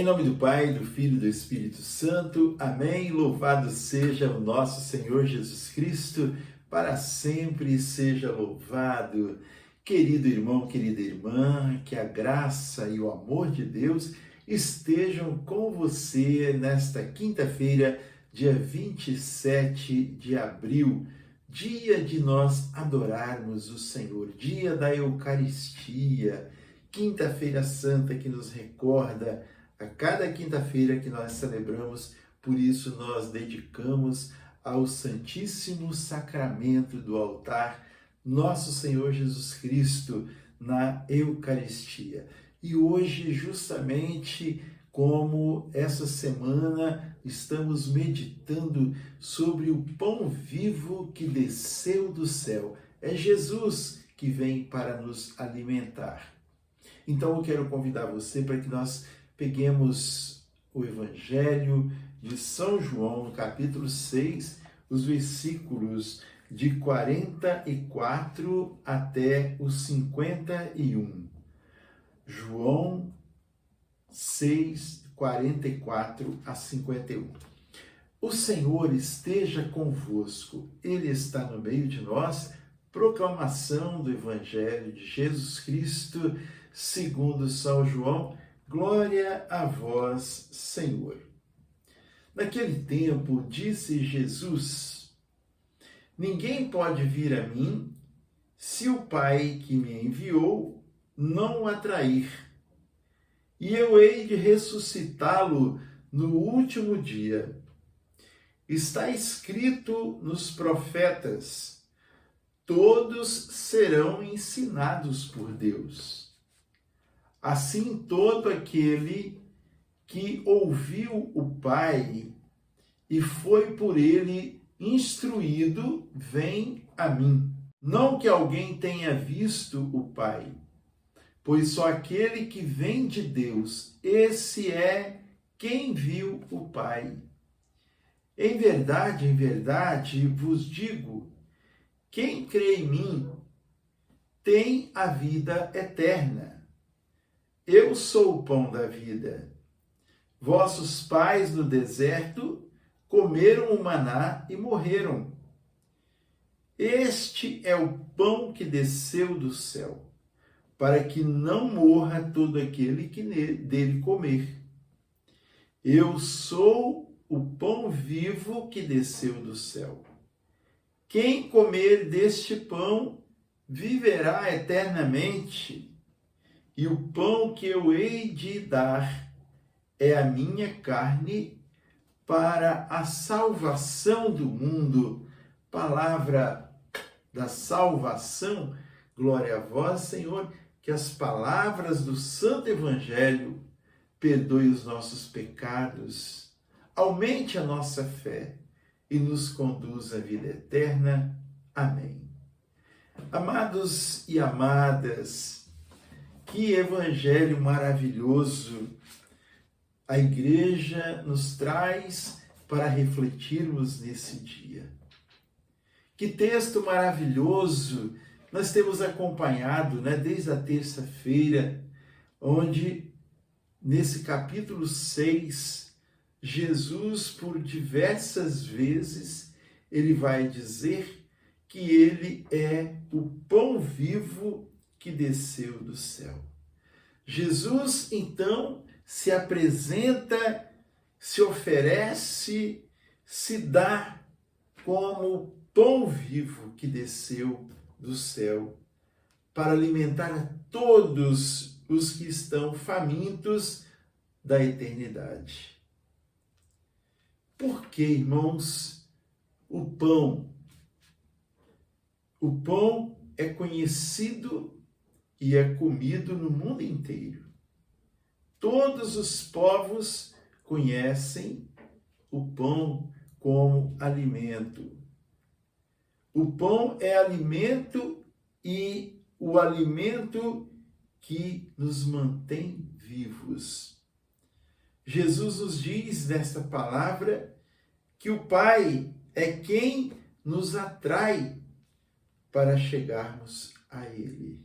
nome do Pai, do Filho e do Espírito Santo. Amém. Louvado seja o nosso Senhor Jesus Cristo, para sempre seja louvado. Querido irmão, querida irmã, que a graça e o amor de Deus estejam com você nesta quinta-feira, dia 27 de abril, dia de nós adorarmos o Senhor, dia da Eucaristia, quinta-feira santa que nos recorda a cada quinta-feira que nós celebramos, por isso nós dedicamos ao Santíssimo Sacramento do altar nosso Senhor Jesus Cristo na Eucaristia. E hoje, justamente como essa semana estamos meditando sobre o pão vivo que desceu do céu. É Jesus que vem para nos alimentar. Então eu quero convidar você para que nós peguemos o Evangelho de São João, no capítulo 6, os versículos de 44 até os 51. João 6, 44 a 51. O Senhor esteja convosco, Ele está no meio de nós. Proclamação do Evangelho de Jesus Cristo, segundo São João. Glória a vós, Senhor. Naquele tempo, disse Jesus: ninguém pode vir a mim se o Pai que me enviou não o atrair, e eu hei de ressuscitá-lo no último dia. Está escrito nos profetas: todos serão ensinados por Deus. Assim, todo aquele que ouviu o Pai e foi por ele instruído, vem a mim. Não que alguém tenha visto o Pai, pois só aquele que vem de Deus, esse é quem viu o Pai. Em verdade vos digo, quem crê em mim tem a vida eterna. Eu sou o pão da vida. Vossos pais no deserto comeram o maná e morreram. Este é o pão que desceu do céu, para que não morra todo aquele que dele comer. Eu sou o pão vivo que desceu do céu. Quem comer deste pão viverá eternamente, e o pão que eu hei de dar é a minha carne para a salvação do mundo. Palavra da salvação. Glória a vós, Senhor, que as palavras do Santo Evangelho perdoem os nossos pecados, aumente a nossa fé e nos conduz à vida eterna. Amém. Amados e amadas, que evangelho maravilhoso a igreja nos traz para refletirmos nesse dia. Que texto maravilhoso nós temos acompanhado, desde a terça-feira, onde nesse capítulo 6, Jesus, por diversas vezes, ele vai dizer que ele é o pão vivo que desceu do céu. Jesus, então, se apresenta, se oferece, se dá como pão vivo que desceu do céu, para alimentar a todos os que estão famintos da eternidade. Por que, irmãos, o pão? O pão é conhecido e é comido no mundo inteiro. Todos os povos conhecem o pão como alimento. O pão é alimento e o alimento que nos mantém vivos. Jesus nos diz nesta palavra que o Pai é quem nos atrai para chegarmos a Ele,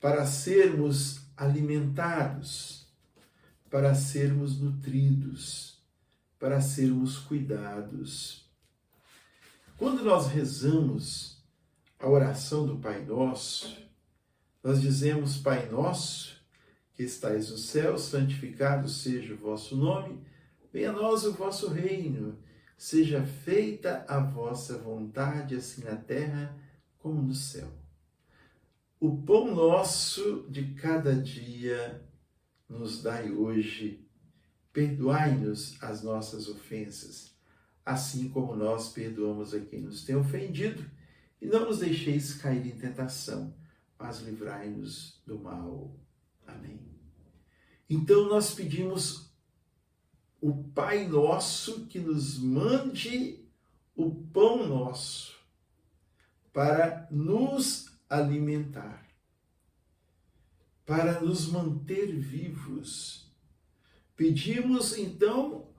para sermos alimentados, para sermos nutridos, para sermos cuidados. Quando nós rezamos a oração do Pai Nosso, nós dizemos: Pai Nosso, que estais no céu, santificado seja o vosso nome, venha a nós o vosso reino, seja feita a vossa vontade, assim na terra como no céu. O pão nosso de cada dia nos dai hoje. Perdoai-nos as nossas ofensas, assim como nós perdoamos a quem nos tem ofendido, e não nos deixeis cair em tentação, mas livrai-nos do mal. Amém. Então nós pedimos o Pai Nosso que nos mande o pão nosso para nos alimentar, para nos manter vivos. Pedimos então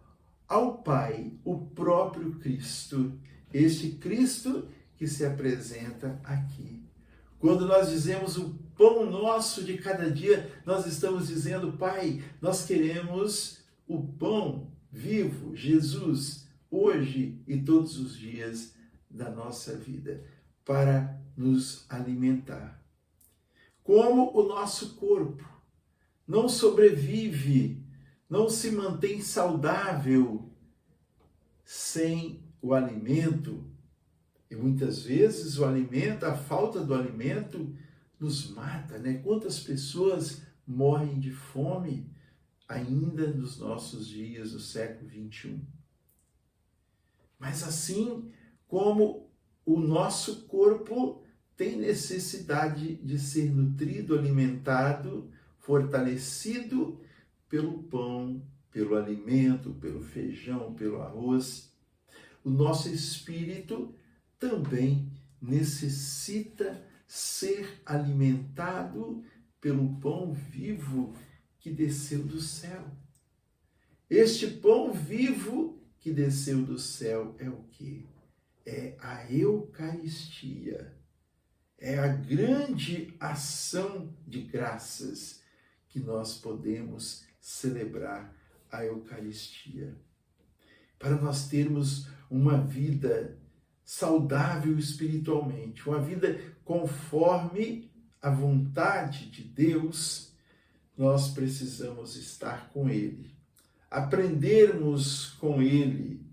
ao Pai o próprio Cristo, este Cristo que se apresenta aqui. Quando nós dizemos o pão nosso de cada dia, nós estamos dizendo: Pai, nós queremos o pão vivo, Jesus, hoje e todos os dias da nossa vida, para nos alimentar. Como o nosso corpo não sobrevive, não se mantém saudável sem o alimento, e muitas vezes o alimento, a falta do alimento nos mata, né? Quantas pessoas morrem de fome ainda nos nossos dias, no século XXI. Mas assim como o nosso corpo tem necessidade de ser nutrido, alimentado, fortalecido pelo pão, pelo alimento, pelo feijão, pelo arroz, o nosso espírito também necessita ser alimentado pelo pão vivo que desceu do céu. Este pão vivo que desceu do céu é o quê? É a Eucaristia. É a grande ação de graças que nós podemos celebrar a Eucaristia. Para nós termos uma vida saudável espiritualmente, uma vida conforme a vontade de Deus, nós precisamos estar com Ele, aprendermos com Ele.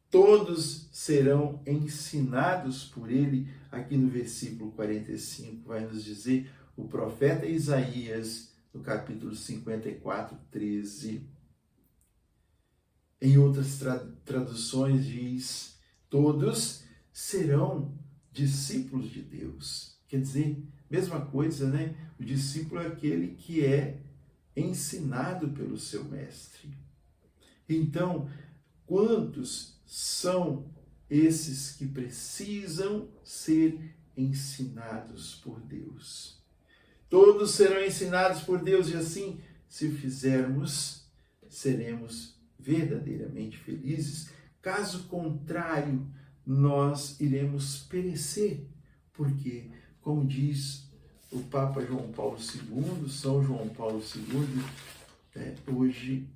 Todos serão ensinados por Ele. Aqui no versículo 45 vai nos dizer o profeta Isaías, no capítulo 54, 13. Em outras traduções diz: todos serão discípulos de Deus. Quer dizer, mesma coisa, né? O discípulo é aquele que é ensinado pelo seu mestre. Então, quantos são esses que precisam ser ensinados por Deus? Todos serão ensinados por Deus, e assim, se o fizermos, seremos verdadeiramente felizes. Caso contrário, nós iremos perecer, porque, como diz o Papa João Paulo II, São João Paulo II, hoje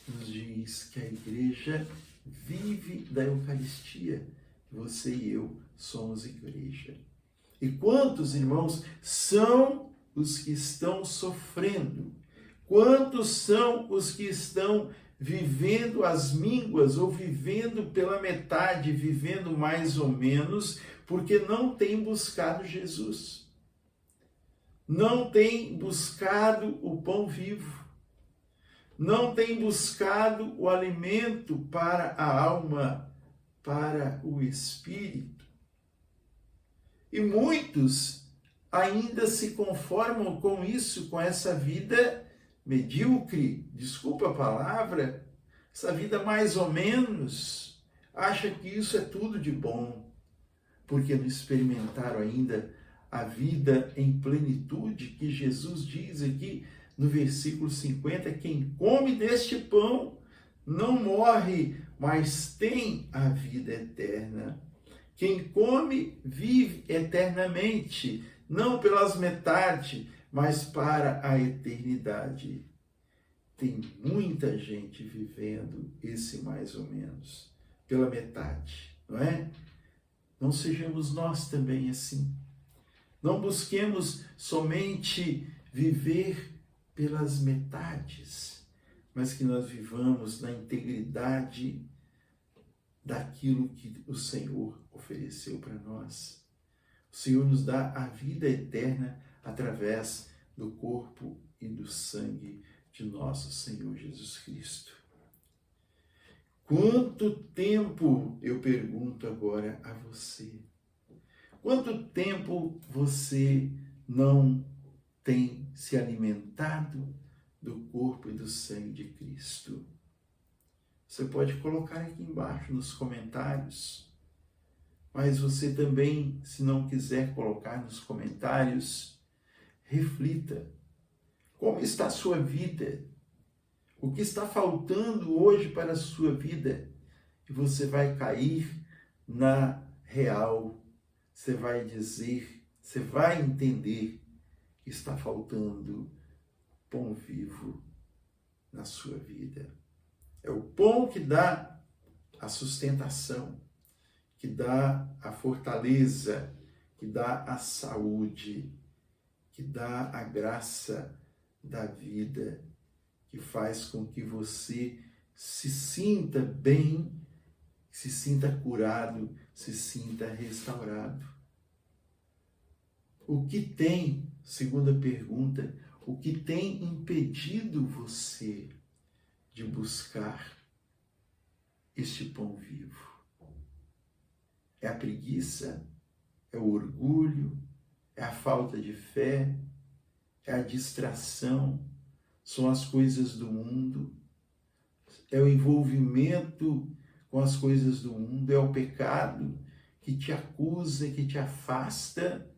nos diz que a Igreja vive da Eucaristia. Você e eu somos igreja. E quantos irmãos são os que estão sofrendo? Quantos são os que estão vivendo as mínguas, ou vivendo pela metade, vivendo mais ou menos, porque não têm buscado Jesus? Não têm buscado o pão vivo. Não têm buscado o alimento para a alma, para o espírito. E muitos ainda se conformam com isso, com essa vida medíocre, desculpa a palavra, essa vida mais ou menos, acha que isso é tudo de bom, porque não experimentaram ainda a vida em plenitude que Jesus diz aqui no versículo 50, quem come deste pão não morre, mas tem a vida eterna. Quem come vive eternamente, não pelas metades, mas para a eternidade. tem muita gente vivendo esse mais ou menos, pela metade, não é? Não sejamos nós também assim. Não busquemos somente viver pelas metades, mas que nós vivamos na integridade daquilo que o Senhor ofereceu para nós. O Senhor nos dá a vida eterna através do corpo e do sangue de nosso Senhor Jesus Cristo. Quanto tempo, eu pergunto agora a você, quanto tempo você não tem se alimentado do corpo e do sangue de Cristo? Você pode colocar aqui embaixo nos comentários, mas você também, se não quiser colocar nos comentários, reflita. Como está a sua vida? O que está faltando hoje para a sua vida? E você vai cair na real. Você vai dizer, você vai entender que está faltando pão vivo na sua vida. É o pão que dá a sustentação, que dá a fortaleza, que dá a saúde, que dá a graça da vida, que faz com que você se sinta bem, se sinta curado, se sinta restaurado. O que tem, segunda pergunta, o que tem impedido você de buscar este pão vivo? É a preguiça? É o orgulho? É a falta de fé? É a distração? São as coisas do mundo? É o envolvimento com as coisas do mundo? É o pecado que te acusa, que te afasta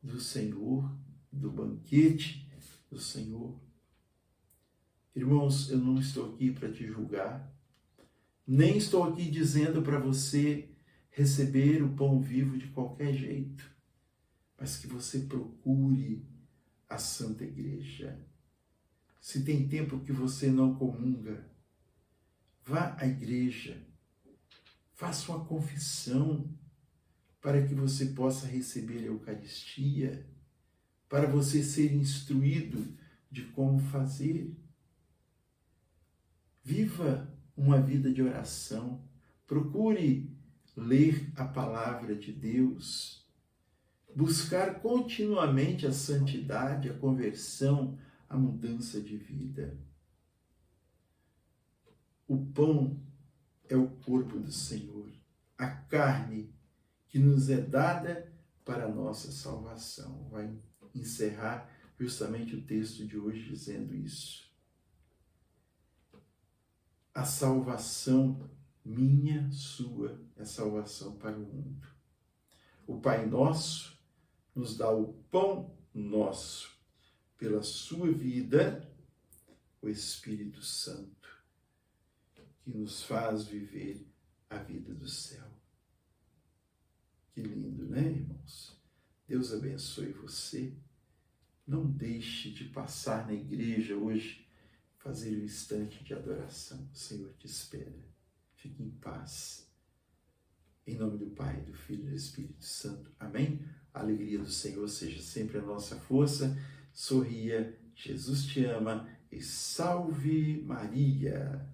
do Senhor, do banquete do Senhor? Irmãos, eu não estou aqui para te julgar, nem estou aqui dizendo para você receber o pão vivo de qualquer jeito, mas que você procure a Santa Igreja. Se tem tempo que você não comunga, vá à igreja, faça uma confissão para que você possa receber a Eucaristia, para você ser instruído de como fazer. Viva uma vida de oração, procure ler a palavra de Deus, buscar continuamente a santidade, a conversão, a mudança de vida. O pão é o corpo do Senhor, a carne que nos é dada para a nossa salvação. Vai encerrar justamente o texto de hoje dizendo isso. A salvação minha, sua, é salvação para o mundo. O Pai Nosso nos dá o pão nosso. Pela sua vida, o Espírito Santo, que nos faz viver a vida do céu. Que lindo, né, irmãos? Deus abençoe você. Não deixe de passar na igreja hoje, fazer um instante de adoração. O Senhor te espera. Fique em paz. Em nome do Pai, do Filho e do Espírito Santo. Amém? A alegria do Senhor seja sempre a nossa força. Sorria, Jesus te ama e salve Maria.